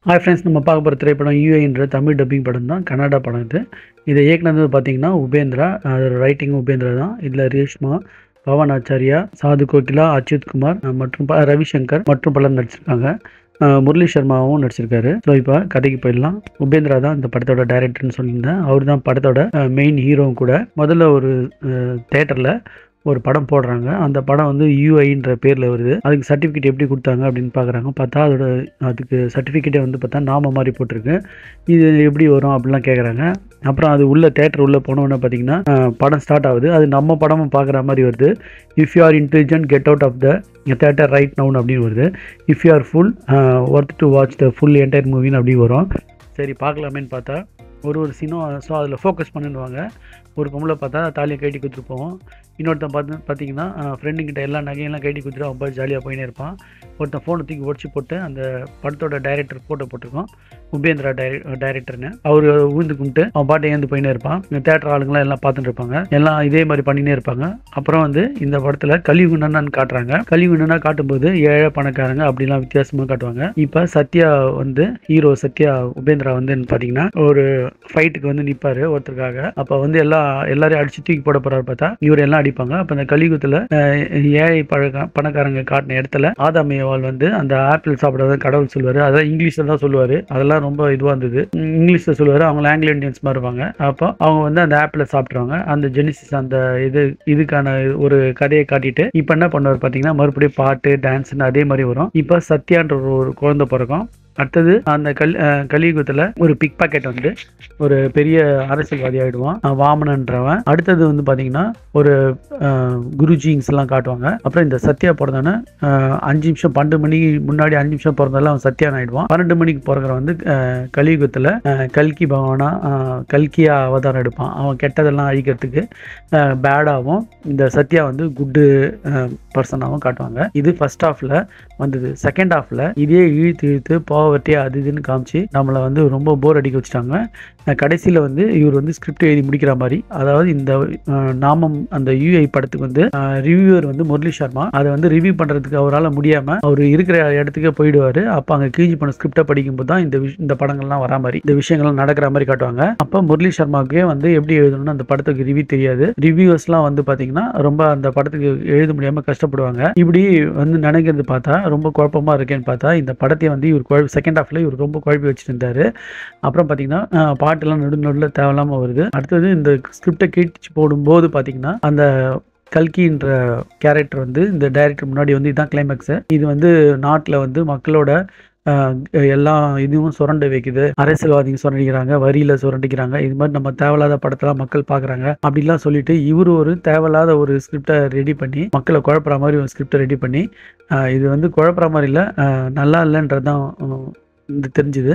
Hi friends, நம்ம பார்க்க போகிற திரைப்படம் யூஏன்ற தமிழ் டப்பிங் படம் தான். கன்னடா படம் இது. இதை இயக்குனது பார்த்தீங்கன்னா உபேந்திரா. ரைட்டிங் உபேந்திரா தான். இதில் ரேஷ்மா, பவன் ஆச்சாரியா, சாது கோகிலா, அச்சுத் குமார் மற்றும் ரவிசங்கர் மற்றும் பலர் நடிச்சிருக்காங்க. முரளி சர்மாவும் நடிச்சிருக்காரு. ஸோ இப்போ கதைக்கு போயிடலாம். உபேந்திரா தான் இந்த படத்தோட டைரக்டர்னு சொல்லியிருந்தேன். அவர் தான் படத்தோட மெயின் ஹீரோவும் கூட. முதல்ல ஒரு தேட்டரில் ஒரு படம் போடுறாங்க. அந்த படம் வந்து யூஐன்ற பேரில் வருது. அதுக்கு சர்டிஃபிகேட் எப்படி கொடுத்தாங்க அப்படின்னு பார்க்குறாங்க. பார்த்தா அதுக்கு சர்டிஃபிகேட்டே வந்து பார்த்தா நாம மாதிரி போட்டிருக்கு. இது எப்படி வரும் அப்படிலாம் கேட்குறாங்க. அப்புறம் அது தேட்டர் உள்ளே போனோன்னு பார்த்தீங்கன்னா படம் ஸ்டார்ட் ஆகுது. அது நம்ம படமும் பார்க்குற மாதிரி வருது. If you are intelligent get out of the theatre right now அப்படின்னு வருது. If you are full worth to watch the full entire மூவின்னு அப்படி வரும். சரி பார்க்கலாமேன்னு பார்த்தா ஒரு சீனும் ஸோ அதில் ஃபோக்கஸ் பண்ணிடுவாங்க. ஒரு பொம்பளை பார்த்தா தாலியை கட்டி கொடுத்துட்டு போவோம். இன்னொருத்தன் பார்த்தீங்கன்னா ஃப்ரெண்டுக்கிட்ட எல்லா நகையெல்லாம் கட்டி கொடுத்துட்டு அவன் பார்த்து ஜாலியாக போயினே இருப்பான். ஒருத்தன் ஃபோனை தூக்கி உடச்சி போட்டு அந்த படத்தோட டைரக்டர் ஃபோட்டோ போட்டிருக்கோம், உபேந்திரா டைரக்டர்னு. அவர் ஊந்து கும்பிட்டு அவன் பாட்டை ஏந்து போயினே இருப்பான். இந்த தேட்டர் ஆளுங்களாம் எல்லாம் பார்த்துட்டு இருப்பாங்க. எல்லாம் இதே மாதிரி பண்ணினே இருப்பாங்க. அப்புறம் வந்து இந்த படத்தில் கலியுக என்னன்னு காட்டுறாங்க. கலியுக என்னன்னா காட்டும்போது ஏழை பணக்காரங்க அப்படிலாம் வித்தியாசமாக காட்டுவாங்க. இப்போ சத்யா வந்து ஹீரோ சத்யா உபேந்திரா வந்து பார்த்தீங்கன்னா ஒரு ஃபைட்டுக்கு வந்து நிற்பாரு ஒருத்தருக்காக. அப்போ வந்து எல்லாரையும் அடிச்சு தூக்கி போட போறாரு. பார்த்தா இவர் எல்லாம் அடிப்பாங்க. அப்போ அந்த கலியுகத்தில் ஏழை பணக்காரங்க காட்டின இடத்துல ஆதாமியவாள் வந்து அந்த ஆப்பிள் சாப்பிடாத கடவுள் சொல்லுவாரு. அதான் இங்கிலீஷ்ல தான் சொல்லுவாரு. அதெல்லாம் ரொம்ப இதுவாக இருந்தது. இங்கிலீஷ்ல சொல்லுவாரு. அவங்க ஆங்கிலோ இண்டியன்ஸ் மாதிரி இருப்பாங்க. அப்போ அவங்க வந்து அந்த ஆப்பிளை சாப்பிட்ருவாங்க. அந்த ஜெனிசிஸ் அந்த இதுக்கான ஒரு கதையை காட்டிட்டு இப்போ என்ன பண்ணுவார் பார்த்தீங்கன்னா மறுபடியும் பாட்டு டான்ஸ்ன்னு அதே மாதிரி வரும். இப்போ சத்யான்ற ஒரு குழந்தை பிறக்கும். அடுத்தது அந்த கலியுகத்தில் ஒரு பிக் பாக்கெட் வந்து ஒரு பெரிய அரசியல்வாதி ஆகிடுவான், வாமனன்றவன். அடுத்தது வந்து பார்த்தீங்கன்னா ஒரு குருஜிங்ஸ் எல்லாம் காட்டுவாங்க. அப்புறம் இந்த சத்யா பிறந்தானே 5 நிமிஷம் 12 மணிக்கு முன்னாடி 5 நிமிஷம் பிறந்தாலும் அவன் சத்யான் ஆகிடுவான். 12 மணிக்கு பிறகுற வந்து கலியுகத்தில் கல்கி பகவானா கல்கியா அவதாரம் எடுப்பான். அவன் கெட்டதெல்லாம் அழிக்கிறதுக்கு பேடாகவும் இந்த சத்யா வந்து குட்டு பர்சனாகவும் காட்டுவாங்க. இது ஃபர்ஸ்ட் ஹாஃப்ல வந்தது. செகண்ட் ஹாஃப்ல இதே இழுத்து பாவர்ட்டி அது இதுன்னு காமிச்சு நம்மளை வந்து ரொம்ப போர் அடிக்க வச்சுட்டாங்க. கடைசியில் வந்து இவர் வந்து ஸ்கிரிப்ட் எழுதி முடிக்கிற மாதிரி, அதாவது இந்த நாமம் அந்த யூஐ படத்துக்கு வந்து ரிவ்யூவர் வந்து முரளி சர்மா அதை வந்து ரிவ்யூ பண்ணுறதுக்கு அவரால் முடியாமல் அவர் இருக்கிற இடத்துக்கே போயிடுவார். அப்போ அங்கே கிழிஞ்சி பண்ண ஸ்கிரிப்டை படிக்கும்போது தான் இந்த படங்கள்லாம் வரா மாதிரி இந்த விஷயங்கள்லாம் நடக்கிற மாதிரி காட்டுவாங்க. அப்போ முரளி சர்மாவுக்கே வந்து எப்படி எழுதணும்னு அந்த படத்துக்கு ரிவ்யூ தெரியாது. ரிவ்யூவர்ஸ்லாம் வந்து பார்த்தீங்கன்னா ரொம்ப அந்த படத்துக்கு எழுத முடியாமல் கஷ்டப்படுவாங்க. இப்படி வந்து நினைக்கிறது பார்த்தா ரொம்ப குழப்பமாக இருக்கேன்னு பார்த்தா இந்த படத்தை வந்து இவர் செகண்ட் ஹாஃப்ல இவர் ரொம்ப குழப்பி வச்சுட்டு இருந்தாரு. அப்புறம் பார்த்தீங்கன்னா பாட்டெல்லாம் நடுநடுல தேவையில்லாமல் வருது. அடுத்தது இந்த ஸ்கிரிப்டை கேட்டு போடும்போது பார்த்தீங்கன்னா அந்த கல்கின்ற கேரக்டர் வந்து இந்த டைரக்டர் முன்னாடி வந்து இதுதான் கிளைமேக்ஸு. இது வந்து நாட்டில் வந்து மக்களோட எல்லா இதுவும் சுரண்ட வைக்குது, அரசியல்வாதிங்க சுரண்டிக்கிறாங்க, வரியில சுரண்டிக்கிறாங்க, இது மாதிரி நம்ம தேவையில்லாத படத்தெல்லாம் மக்கள் பார்க்குறாங்க அப்படிலாம் சொல்லிட்டு இவர் ஒரு தேவையில்லாத ஒரு ஸ்கிரிப்டை ரெடி பண்ணி மக்களை குழப்புற மாதிரி ஒரு ஸ்கிரிப்டை ரெடி பண்ணி இது வந்து குழப்புற மாதிரி இல்லை, நல்லா இல்லைன்றதான் தெரிஞ்சுது.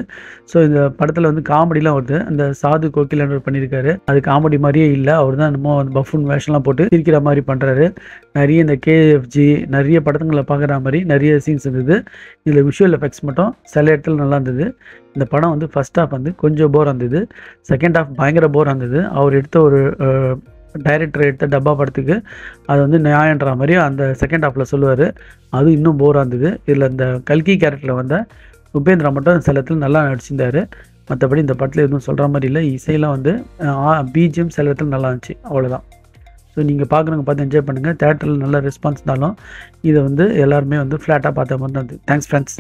ஸோ இந்த படத்தில் வந்து காமெடிலாம் வருது. அந்த சாது கோகிலன் பண்ணியிருக்காரு. அது காமெடி மாதிரியே இல்லை. அவர் தான் என்னமோ வந்து பஃபூன் வேஷம்லாம் போட்டு சிரிக்கிற மாதிரி பண்ணுறாரு. நிறைய இந்த கேஎஃப்ஜி நிறைய படத்துங்களை பார்க்குற மாதிரி நிறைய சீன்ஸ் இருந்தது. இதில் விஷுவல் எஃபெக்ட்ஸ் மட்டும் சில இடத்துல நல்லா இருந்தது. இந்த படம் வந்து ஃபர்ஸ்ட் ஹாஃப் வந்து கொஞ்சம் போராக இருந்தது. செகண்ட் ஹாஃப் பயங்கர போராக இருந்தது. அவர் எடுத்த ஒரு டைரக்டர் எடுத்த டப்பா படத்துக்கு அது வந்து நியாயன்ற மாதிரி அந்த செகண்ட் ஹாஃபில் சொல்லுவார். அது இன்னும் போராக இருந்தது. இதில் இந்த கல்கி கேரக்டரில் வந்த உபேந்திரா மட்டும் சில இடத்துல நல்லா நடிச்சிருந்தாரு. மற்றபடி இந்த படத்தில் எதுவும் சொல்கிற மாதிரி இல்லை. இசையெல்லாம் வந்து பிஜிஎம் சில இடத்துல நல்லா இருந்துச்சு, அவ்வளோதான். ஸோ நீங்கள் பார்க்குறவங்க பார்த்து என்ஜாய் பண்ணுங்கள். தேட்டரில் நல்ல ரெஸ்பான்ஸ் இருந்தாலும் இதை வந்து எல்லாருமே வந்து ஃப்ளாட்டாக பார்த்த மாதிரி தான் இருந்தது. Thanks friends.